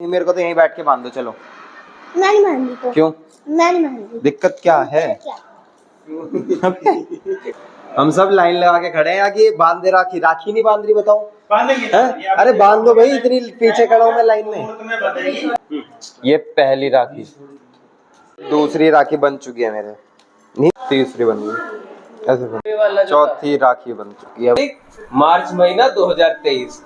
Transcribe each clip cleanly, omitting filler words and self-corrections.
मेरे को तो यहीं बैठ के बांध दो। चलो मैं नहीं बांधती तो। क्यों? मैं नहीं बांधती। दिक्कत क्या है? हम सब लाइन लगा के खड़े हैं यहाँ की, बांध दे राखी, राखी नहीं बांध रही, बताओ। अरे बांध दो भाई, इतनी पीछे खड़ा हूँ मैं लाइन में। ये पहली राखी, दूसरी राखी बन चुकी है मेरे, नहीं तीसरी बन गई, ऐसे चौथी राखी बन चुकी है। मार्च महीना 2023,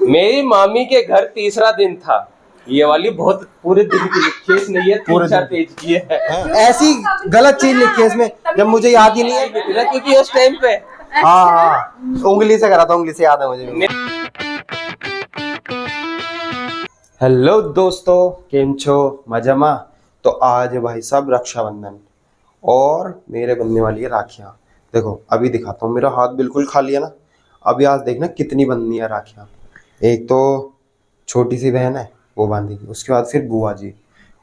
मेरी मामी के घर तीसरा दिन था। ये वाली बहुत पूरे दिन की लिखी है, नहीं है 3-4 पेज की है। ऐसी गलत चीज लिखी है इसमें जब मुझे याद ही नहीं है, क्योंकि उस टाइम पे हाँ उंगली से करा था, उंगली से याद है मुझे। हेलो दोस्तों, केम छो मजामा। तो आज है भाई साहब रक्षाबंधन और मेरे बनने वाली है राखियां। देखो अभी दिखाता हूँ, मेरा हाथ बिल्कुल खाली है ना। अभी आज देखना कितनी बननी है राखियां। एक तो छोटी सी बहन है वो बांधेगी, उसके बाद फिर बुआ जी,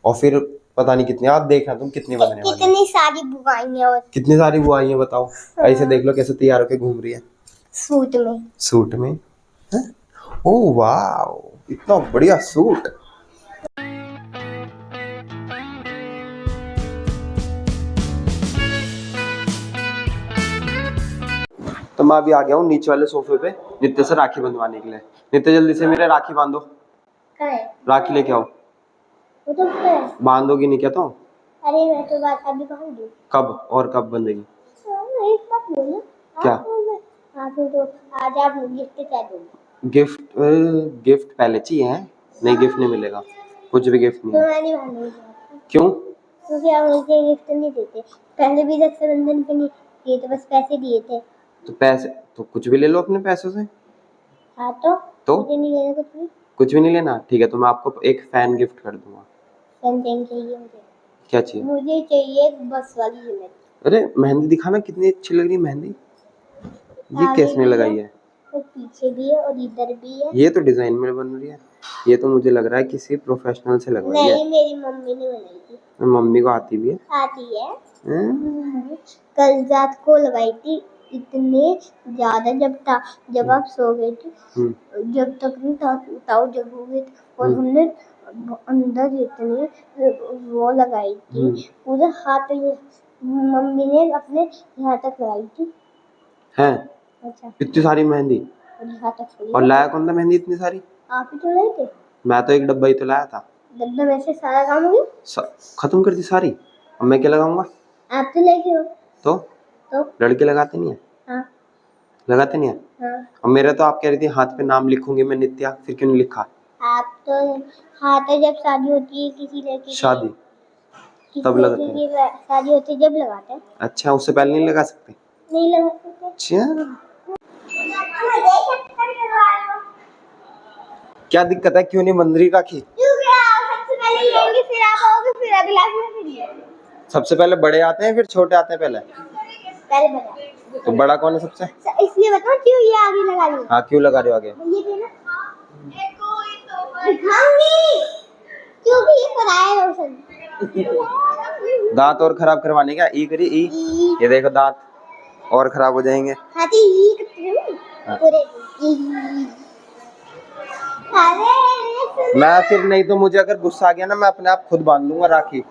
और फिर पता नहीं कितनी। आज देखना तुम कितनी बनने वाली है। कितनी सारी बुआइयां और कितनी सारी बुआई है बताओ। ऐसे देख लो कैसे तैयार होके घूम रही है सूट में। सूट में है? ओह वाह, इतना बढ़िया सूट। तो मैं अभी आ गया हूँ नीचे वाले सोफे पे नित्य से राखी बंधवाने के लिए। नित्य जल्दी से मेरे राखी बांधो। राखी लेके आओ। वो तो है। बांधोगी नहीं क्या तो? अरे मैं तो बात अभी बांध दूँ। कब और कब बंधेगी? एक बात बोलो। क्या? आप तो आज आप गिफ्ट क्या दोगे? गिफ्ट पहले चाहिए है, नहीं गिफ्ट नहीं मिलेगा, कुछ भी गिफ्ट नहीं। तो मैं नहीं बांधूंगी। क्यों? क्योंकि आप मुझे गिफ्ट नहीं देते। पहले भी रक्षाबंधन पे नहीं दिए थे, बस पैसे दिए थे। तो पैसे तो कुछ भी ले लो अपने पैसों से। हाँ तो मुझे नहीं लेना कुछ भी। कुछ भी नहीं लेना, ठीक है। तो मैं आपको एक फैन गिफ्ट कर दूंगा। फैन चाहिए मुझे। क्या चाहिए? मुझे चाहिए बस वाली मेहंदी। अरे मेहंदी दिखाना, कितनी अच्छी लग रही है मेहंदी। ये किसने लगाई है? तो पीछे भी है और इधर भी है। ये तो डिजाइन में बन रही है। ये तो मुझे लग रहा है किसी प्रोफेशनल से लगवाई है। नहीं, मेरी मम्मी ने बनाई थी। मम्मी को आती भी है? आती है। कल रात को लगाई थी, इतने ज्यादा जब आप सो गए थे, जब तक नहीं ताऊ जगोगे थे, और हमने अंदर इतने वो लगाई थी, पूरा हाथ मम्मी ने अपने यहाँ तक लगाई थी। हैं? अच्छा। इतनी सारी मेहंदी? और लाया कौन था मेहंदी इतनी सारी? आप ही तो लाए थे। मैं तो एक डब्बा ही तो लाया था। डब्बे में से सारा काम हो गया? खत्म कर दी सारी। अब मैं क्या लगाऊंगा? आप तो लेके हो। तो लड़के लगाते नहीं है? हाँ। लगाते नहीं है? हाँ। अब मेरा तो आप कह रही थी हाथ पे नाम लिखूंगी मैं नित्या, फिर क्यों नहीं लिखा? आप तो हाथ है, जब शादी होती है किसी लड़के की, शादी तब लगाते हैं। शादी होती है जब लगाते हैं। अच्छा, उससे पहले नहीं लगा सकते? नहीं लगा सकते। अच्छा, क्या दिक्कत है, क्यों नहीं बंध रही राखी? क्योंकि आप सबसे पहले लेंगे, फिर आप आओगे, फिर अगला फिर ये। सबसे पहले बड़े आते हैं फिर छोटे आते हैं? पहले बड़ा। तो बड़ा कौन है सबसे? इसलिए बताओ क्यों ये आगे लगा रही हो? हाँ, क्यों लगा रहे हो आगे? ये देना दिखाऊंगी, क्योंकि ये पराया है रोशन। दांत और खराब करवाने का ई करी ई। ये देखो दांत और खराब हो जाएंगे। हाँ तो ई करते पूरे ई। मैं फिर नहीं तो मुझे अगर गुस्सा आ गया ना, मैं अपने आप खुद बांध लूंगा राखी,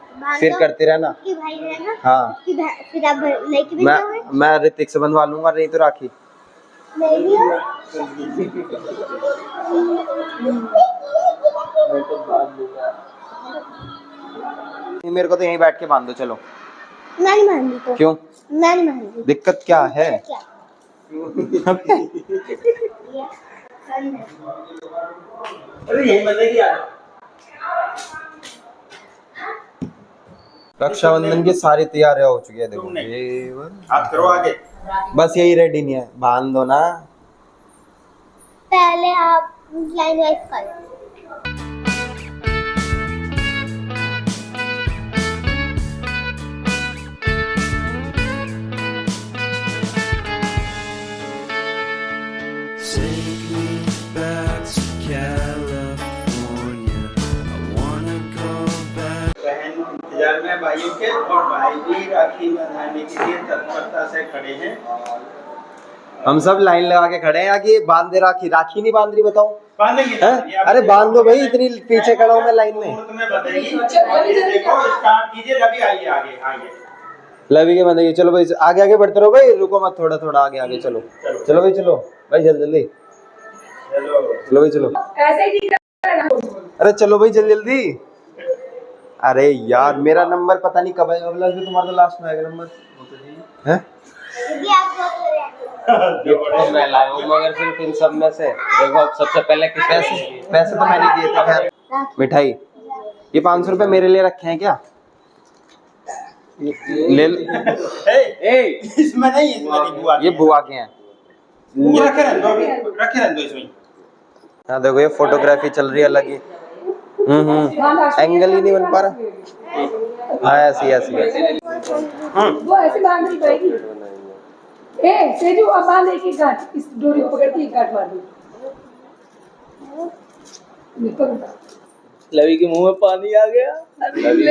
फिर करते रहना। भाई रहना। हाँ, फिर आप लेके भी जाओगे। मैं ऋतिक से बंधवा लूंगा, नहीं तो राखी। नहीं मेरे को तो यहीं बैठ के बांध दो। चलो मैं नहीं बांधती तो। क्यों? मैं नहीं बांधती। दिक्कत क्या है? अरे यही बंधेगी यार। रक्षाबंधन की सारी तैयारियां हो चुकी है। देखो ये हाथ करो आगे। बस यही रेडी नहीं है, बांध दो ना। पहले आप लाइन वाइज करो। में भाइयों के, और भाई भी राखी बंधाने के लिए तत्परता से खड़े हैं। हम सब लाइन लगा के खड़े हैं यहाँ की, बांध दे राखी। राखी नहीं बांध रही, बताओ। बांधेंगे हैं? अरे बांध दो भाई, इतनी पीछे खड़ा हूँ मैं लाइन में। मुहूर्त में बंधेगी। ये देखो स्टार्ट कीजिए, रवि आइए आगे आगे। लवी के बंधेगी। चलो भाई आगे आगे बढ़ते रहो भाई, रुको मत, थोड़ा थोड़ा आगे आगे चलो। चलो भाई चलो भाई, जल्दी जल्दी चलो चलो भाई चलो। ऐसे ही ठीक है। अरे चलो भाई जल्दी जल्दी। अरे यार मेरा नंबर पता नहीं कब आएगा, अगला जो तुम्हारा लास्ट में आएगा नंबर है। ये आप लोग हो रहे गिफ्ट तो मैं लाया हूँ, मगर सिर्फ इन सब में से देखो अब सबसे पहले किस पैसे पैसे तो मैंने दिए थे खैर। मिठाई ये 500 रुपए मेरे लिए रखे हैं क्या? ले इसमें नहीं बुआ ये बुआ के हैं। ये रखे रहने दो अभी, रखे रहने दो इसमें। हाँ देखो ये फोटोग्राफी चल रही है अलग ही। एंगल ही नहीं बन पा रहा। हाँ ऐसी ऐसी वो ऐसे बांध नहीं पाएगी। ए सेजू अब बांध एक गांठ, इस डोरी को पकड़ के एक गांठ मार दो। निकल लवी के मुंह में पानी आ गया। लवी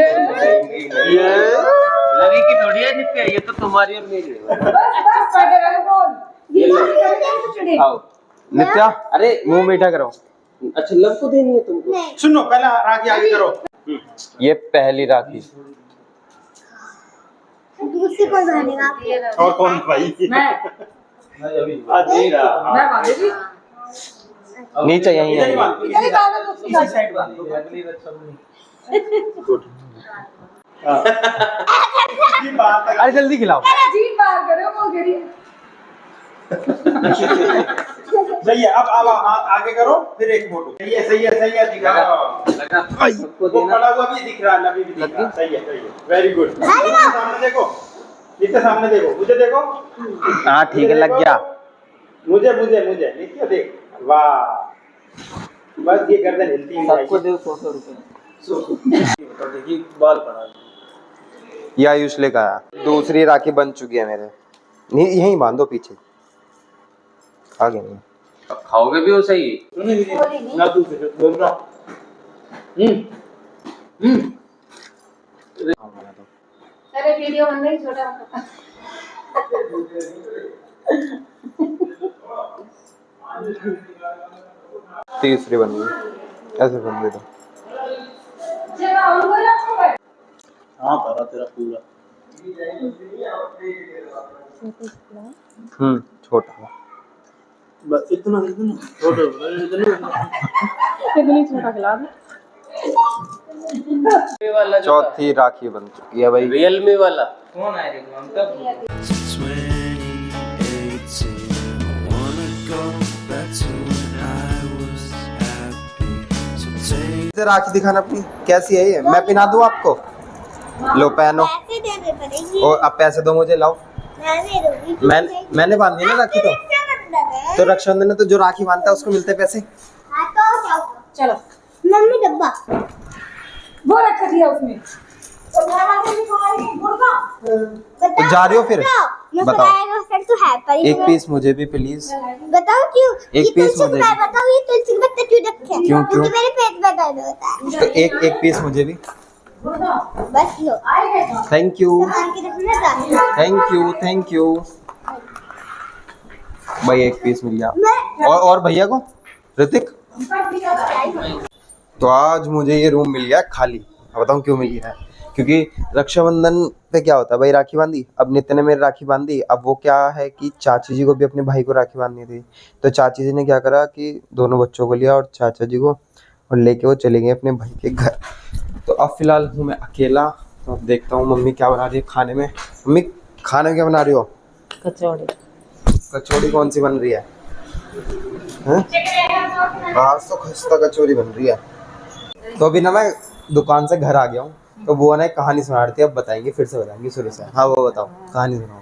की थोड़ी है जितनी, ये तो तुम्हारी और मेरी है। बस पकड़ बोल ये नहीं चिड़े। आओ नित्या अरे मुंह मीठा करो। अच्छा लव को देनी है तुमको। नहीं सुनो पहले राखी आगे करो। ये पहली राखी। दूसरी कौन बनेगा आपके? और कौन भाई? मैं मैं बांधूंगी। नीचे यहीं इधर ही है। बांधो, इधर ही बांधो दोस्तों इसी साइड बांधो। हाँ। ये बात तक अरे जल्दी खिलाओ। जी बाहर करो वो गिरी। सही है। अब हाथ आगे करो, फिर एक फोटो। सही है दिखा। सबको वो देना। खड़ा हुआ भी दिख रहा है, नबी भी दिख रहा है। सही है वेरी गुड। सामने देखो, इसके सामने देखो, मुझे देखो। हाँ ठीक है लग गया। मुझे नित्य देख। वाह बस ये गर्दन हिलती है। सबको दो 100 रुपए। देखिए बाल पड़ा। ये आयुष लेकर आया। दूसरी राखी बन चुकी है मेरे। नहीं यहीं बांधो पीछे, आगे नहीं। अब खाओगे भी हो सही। ना तू से बोल रहा। अरे वीडियो बन रही छोटा। तीसरी बन गई, ऐसे बन गई तो। चलो हम बोल रहा हूं। हां पता तेरा पूरा। छोटा बस इतना छोटा इतनी छोटा खिला दो। वाला जो चौथी राखी बन चुकी है भाई। रियलमी वाला कौन आए देखो हम तब 2018, wanna go back to when I was happy. So take राखी दिखाना अपनी कैसी है ये, मैं पिना दूं आपको? लो पहनो। पैसे देने पड़ेंगे। और अब पैसे दो मुझे, लाओ। मैं दे दूंगी। मैंने बांधी ना राखी तो। तो रक्षाबंधन में तो जो राखी बांधता है उसको मिलते हैं पैसे। हाँ तो जाओ। चलो मम्मी डब्बा। वो रख दिया उसमें। तो मेरा वाला भी खाएंगे गुड़का। तो जा रही हो फिर? मैं बताओ। फ्लावर तो है पर एक पीस मुझे भी प्लीज। बताओ क्यों? एक ये पीस तुलसी मुझे का भी। बताओ, ये तुलसी का पत्ता क्यों रखे हैं? क्यों? क्योंकि मेरे पेट में दर्द होता है। तो एक पीस मुझे भी। बस लो। थैंक यू सामान के रखना था। थैंक यू भाई, एक पीस मिल गया। मैं और भैया को, ऋतिक। तो आज मुझे ये रूम मिल गया खाली। अब बताऊँ क्यों मिल गया है? क्योंकि रक्षाबंधन पे क्या होता है भाई, राखी बांधी। अब नित्य ने मेरी राखी बांधी। अब वो क्या है कि चाची जी को भी अपने भाई को राखी बांधनी थी। तो चाची जी ने क्या करा कि दोनों बच्चों को लिया और चाचा जी को, और लेके वो चले गए अपने भाई के घर। तो अब फिलहाल हूँ मैं अकेला। तो अब देखता हूँ मम्मी क्या बना रही है खाने में। मम्मी खाने में क्या बना रही हो? कचौड़ी कौन सी बन रही है? आज तो खस्ता कचौड़ी बन रही है। तो अभी ना मैं दुकान से घर आ गया हूँ। तो वो ना एक कहानी सुना रही थी, अब बताएंगे, फिर से बताएंगे शुरू से। हाँ वो बताओ, कहानी सुनाओ।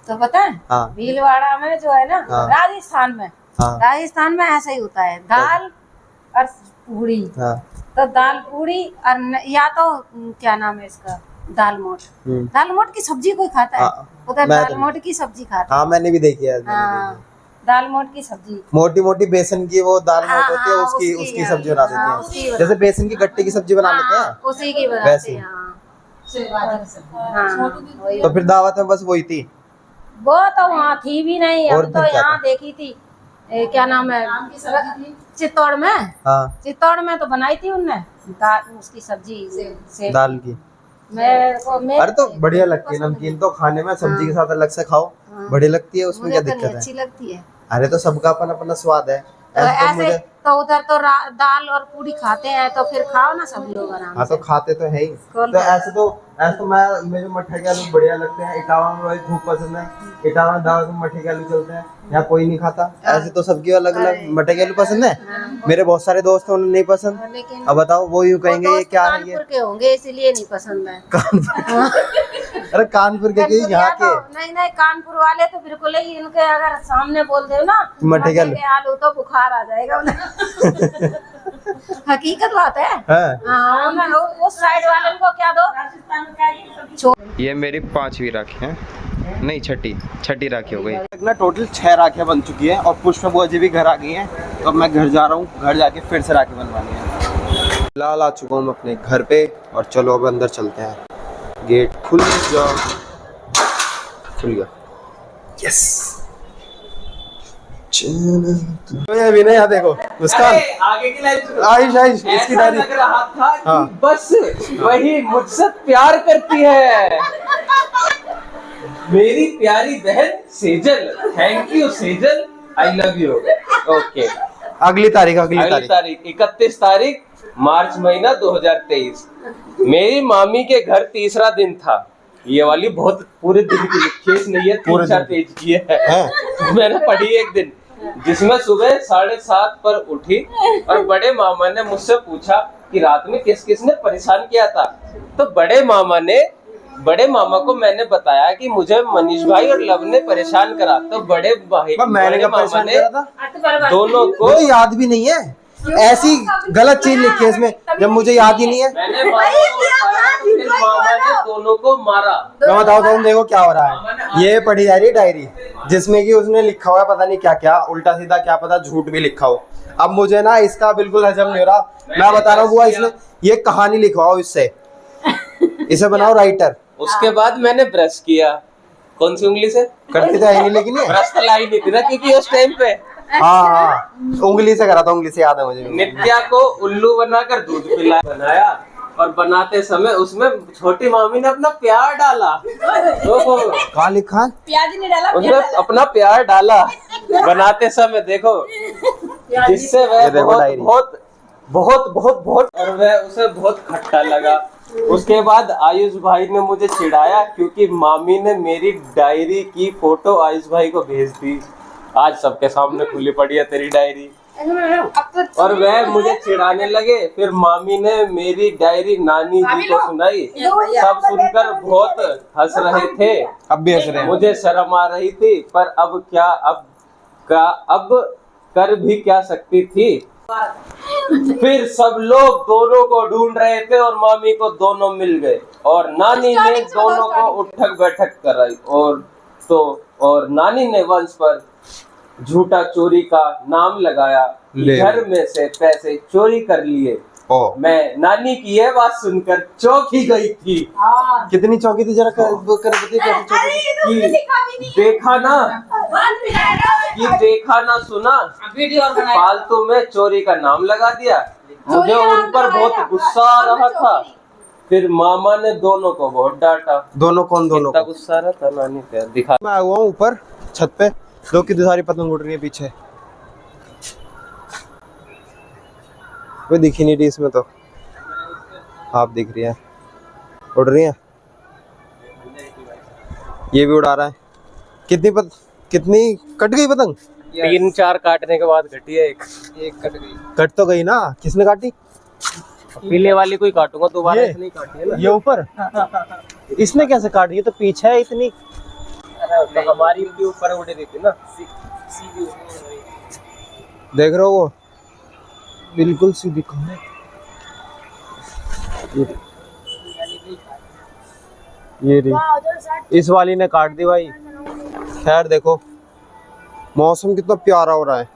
तो पता है हाँ भीलवाड़ा में जो है ना, हाँ। राजस्थान में, हाँ राजस्थान में ऐसा ही होता है, दाल और पूड़ी। हाँ तो दाल पूड़ी और या तो क्या नाम है इसका, दाल मोठ। दाल मोठ की सब्जी कोई खाता है? हाँ, उधर मैं दाल तो मोठ की सब्जी खाता है। हाँ मैंने भी देखी है। हाँ, दाल मोठ की सब्जी। मोटी मोटी बेसन की वो दाल हाँ, मोट होती है, हाँ, उसकी उसकी, उसकी हाँ, सब्जी बना देते हाँ, हैं। उसकी बना- जैसे बेसन की गट्टे की सब्जी बना लेते हाँ, हैं उसी की बनाते वैसे। हैं। हाँ, वही। तो फिर दावत में बस वही थी। वो तो वहाँ थी भी नहीं, और हम फिर तो क्या यहाँ था? देखी थी। क्या नाम है, चित्तौड़ में, हाँ चित्तौड़ में तो बनाई थी उनने दाल, उसकी सब्जी से दाल की। मैं अरे तो बढ़िया लगती है नमकीन तो खाने में, सब्जी के साथ अलग से खाओ बढ़िया लगती है, उसमें मुझे क्या तो नहीं दिक्कत है। अच्छी लगती है। अरे तो सबका अपना अपना स्वाद है। तो ऐसे तो ऐसे मुझे, तो उधर तो दाल और पूरी खाते हैं, तो फिर खाओ ना सब लोग आराम हाँ तो से। खाते तो है ही। कौन तो खाता? ऐसे तो मैं, मुझे मट्ठे के आलू बढ़िया लगते हैं। इटावा में वही खूब पसंद है, इटावा में दाल में मट्ठे के आलू चलते हैं, यहाँ कोई नहीं खाता। ऐसे तो सबकी अलग अलग। मट्ठे के आलू पसंद है, मेरे बहुत सारे दोस्त हैं उन्हें नहीं पसंद। लेकिन अब बताओ वो यूँ कहेंगे वो ये दोस्त क्या है कानपुर ये के होंगे इसीलिए नहीं पसंद है। कानपुर। अरे कानपुर के कानपुर यहाँ तो के नहीं नहीं, कानपुर वाले तो बिल्कुल ही, इनके अगर सामने बोल दे ना मट्ठे के आलू। आलू तो बुखार आ जाएगा उन्हें। हकीकत बात है। हाँ, उस साइड वाले को क्या दो। ये मेरी 5वीं राखी है, नहीं छठी राखी हो गई ना। टोटल 6 राखियाँ बन चुकी है और पुष्पा बुआ जी भी घर आ गई हैं। तो अब मैं घर जा रहा हूँ, घर जाके फिर से राखी बनवानी है। फिलहाल आ चुका हूँ मैं अपने घर पे और चलो अब अंदर चलते हैं। गेट खुल गया, यस। अभी नहीं, यहाँ देखो मुस्कान, आगे की लाइन आयुष इसकी डायरी। लग रहा था कि हाँ। बस वही मुझसे प्यार करती है, मेरी प्यारी बहन Sejal. Thank you Sejal, I love you. Okay, अगली तारीख अगली तारीख 31 तारीख मार्च महीना 2023। मेरी मामी के घर तीसरा दिन था। ये वाली बहुत पूरे दिन की केस नहीं है, 3-4 पेज की है। मैंने पढ़ी एक दिन, जिसमें सुबह 7:30 पर उठी और बड़े मामा ने मुझसे पूछा कि रात में किस किसने परेशान किया था। तो बड़े मामा को मैंने बताया कि मुझे मनीष भाई और लव ने परेशान करा। तो बड़े मामा ने दोनों को, मुझे याद भी नहीं है, ऐसी गलत चीज लिखी है इसमें जब मुझे याद ही नहीं है। मैंने मामा को बताया तो फिर मामा ने दोनों को मारा। मैं बताओ तुम देखो क्या हो रहा है। ये पढ़ी जा रही है डायरी, जिसमें कि उसने लिखा हुआ है पता नहीं क्या क्या, उल्टा सीधा, क्या पता झूठ भी लिखा हो। अब मुझे ना इसका बिल्कुल हजम नहीं हो रहा। मैं बता रहा हूँ बुआ, इसने ये कहानी लिखवाओ इससे, इसे बनाओ राइटर। उसके बाद मैंने ब्रश किया। कौन सी उंगली से? करती तो है नहीं, लेकिन ये ब्रश तो लाई नहीं थी ना, क्योंकि उस टाइम पे हाँ उंगली से करा था, उंगली से याद है मुझे। नित्या को उल्लू बनाकर दूध बनाया और बनाते समय उसमें छोटी मामी ने अपना प्यार डाला। कहाँ लिखा है? प्याज नहीं डाला, उसने अपना प्यार डाला बनाते समय, देखो, जिससे वह बहुत और वह उसे बहुत खट्टा लगा। उसके बाद आयुष भाई ने मुझे चिढ़ाया क्योंकि मामी ने मेरी डायरी की फोटो आयुष भाई को भेज दी। आज सबके सामने खुली पड़ी है तेरी डायरी। और वह मुझे चिढ़ाने लगे। फिर मामी ने मेरी डायरी नानी जी को सुनाई। सब सुनकर बहुत हंस रहे थे। अब भी हंस रहे हैं। मुझे शर्म आ रही थी, पर अब कर भी क्या सकती थी। फिर सब लोग दोनों को ढूंढ रहे थे और मामी को दोनों मिल गए और नानी ने दोनों को उठक बैठक कराई और नानी ने वंश पर झूठा चोरी का नाम लगाया। घर में से पैसे चोरी कर लिए। मैं नानी की यह बात सुनकर चौंक ही गई थी। कितनी चौंकी थी जरा देखा ना सुना, फालतू में चोरी का नाम लगा दिया। मुझे उन पर बहुत गुस्सा आ रहा था। फिर मामा ने दोनों को बहुत डांटा। दोनों कौन? दोनों को गुस्सा आ रहा था नानी पे। दिखा, मैं हुआ हूँ ऊपर छत पे, दो की सारी पतंग उड़ रही है पीछे। कोई दिखी नहीं रही इसमें, तो आप दिख रही है, उड़ रही है। ये भी उड़ा रहा है। कितनी कट गई पतंग? 3-4 काटने के बाद घटी है। एक कट गई। कट तो गई ना, किसने काटी? पीले वाली कोई काटूंगा, दोबारा इसने काटी है ना। ये ऊपर इसने कैसे काटी? ये तो पीछे है इतनी। तो हमारी इनके ऊपर उड़े देती ना। देख रहे हो वो बिल्कुल सीधी कौन? ये रही, इस वाली ने काट दी भाई। खैर देखो मौसम कितना प्यारा हो रहा है।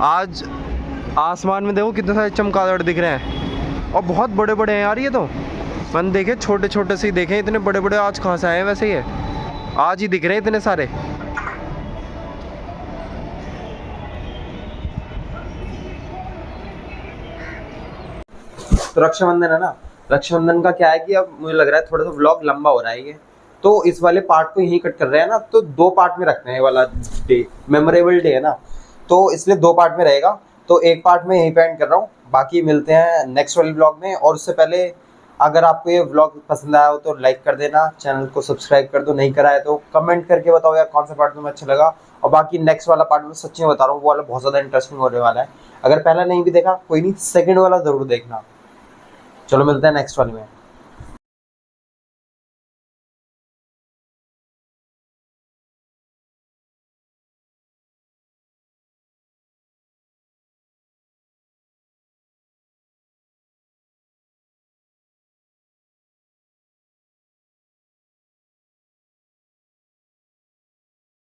आज आसमान में देखो कितने सारे चमगादड़ दिख रहे हैं और बहुत बड़े बड़े हैं यार ये तो। मैंने देखे छोटे छोटे से ही देखे, इतने बड़े बड़े आज कहाँ से आए हैं वैसे? ये आज ही दिख रहे हैं इतने सारे। तो रक्षाबंधन है ना, रक्षाबंधन का क्या है कि अब मुझे लग रहा है थोड़ा सा व्लॉग लंबा हो रहा है ये, तो इस वाले पार्ट को यहीं कट कर रहे हैं ना, तो 2 पार्ट में रखना है। ये वाला डे मेमोरेबल डे है ना, तो इसलिए 2 पार्ट में रहेगा। तो एक पार्ट में यहीं पे एंड कर रहा हूँ, बाकी मिलते हैं नेक्स्ट वाले व्लॉग में। और उससे पहले अगर आपको ये व्लॉग पसंद आया हो तो लाइक कर देना, चैनल को सब्सक्राइब कर दो, नहीं करा है तो कमेंट करके बताओ यार कौन सा पार्ट तुम्हें अच्छा लगा। और बाकी नेक्स्ट वाला पार्ट में सच्ची में बता रहा हूँ, वो वाला बहुत ज़्यादा इंटरेस्टिंग होने वाला है। अगर पहला नहीं भी देखा कोई नहीं, सेकंड वाला ज़रूर देखना। चलो मिलते हैं नेक्स्ट वाले में।